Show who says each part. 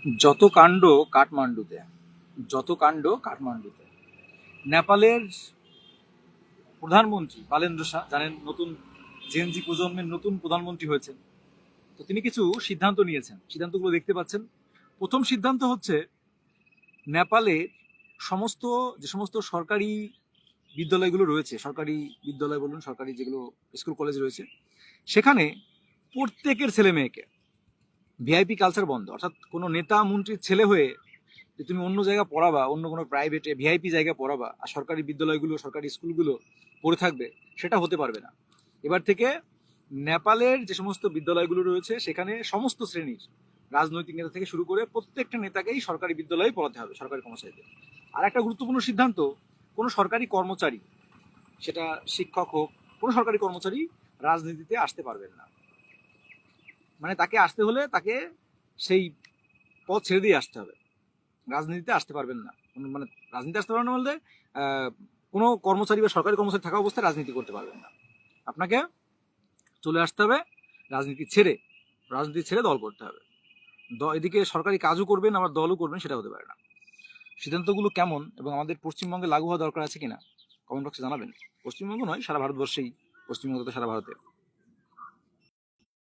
Speaker 1: যত কাণ্ড কাঠমান্ডুতে, যত কাণ্ড কাঠমান্ডুতে। নেপালের প্রধানমন্ত্রী বালেন্দ্র শাহ, জানেন, নতুন জেনজি প্রজন্মের নতুন প্রধানমন্ত্রী হয়েছেন। তো তিনি কিছু সিদ্ধান্ত নিয়েছেন, সিদ্ধান্তগুলো দেখতে পাচ্ছেন। প্রথম সিদ্ধান্ত হচ্ছে নেপালে যে সমস্ত সরকারি বিদ্যালয়গুলো রয়েছে, সরকারি বিদ্যালয় বলুন, সরকারি যেগুলো স্কুল কলেজ রয়েছে, সেখানে প্রত্যেকের ছেলে মেয়েকে ভিআইপি কালচার বন্ধ। অর্থাৎ কোনো নেতা মন্ত্রীর ছেলে হয়ে যে তুমি অন্য জায়গায় পড়াবা, অন্য কোনো প্রাইভেটে ভিআইপি জায়গায় পড়াবা, আর সরকারি বিদ্যালয়গুলো, সরকারি স্কুলগুলো পড়ে থাকবে, সেটা হতে পারবে না। এবার থেকে নেপালের যে সমস্ত বিদ্যালয়গুলো রয়েছে সেখানে সমস্ত শ্রেণীর রাজনৈতিক নেতা থেকে শুরু করে প্রত্যেকটা নেতাকেই সরকারি বিদ্যালয়ে পড়াতে হবে, সরকারি কর্মচারীদের। আর একটা গুরুত্বপূর্ণ সিদ্ধান্ত, কোনো সরকারি কর্মচারী, সেটা শিক্ষক হোক, কোনো সরকারি কর্মচারী রাজনীতিতে আসতে পারবেন না। মানে তাকে আসতে হলে তাকে সেই পদ ছেড়ে দিয়ে আসতে হবে, রাজনীতিতে আসতে পারবেন না। মানে রাজনীতি আসতে পারবেন না বলতে কোনো কর্মচারী বা সরকারি কর্মচারী থাকা অবস্থায় রাজনীতি করতে পারবেন না। আপনাকে চলে আসতে হবে রাজনীতি ছেড়ে দল করতে হবে। এদিকে সরকারি কাজও করবেন আবার দলও করবেন, সেটা হতে পারে না। সিদ্ধান্তগুলো কেমন এবং আমাদের পশ্চিমবঙ্গে লাগু হওয়া দরকার আছে কিনা কমেন্ট বক্সে জানাবেন। পশ্চিমবঙ্গ নয়, সারা ভারতবর্ষেই, পশ্চিমবঙ্গ তো সারা ভারতে।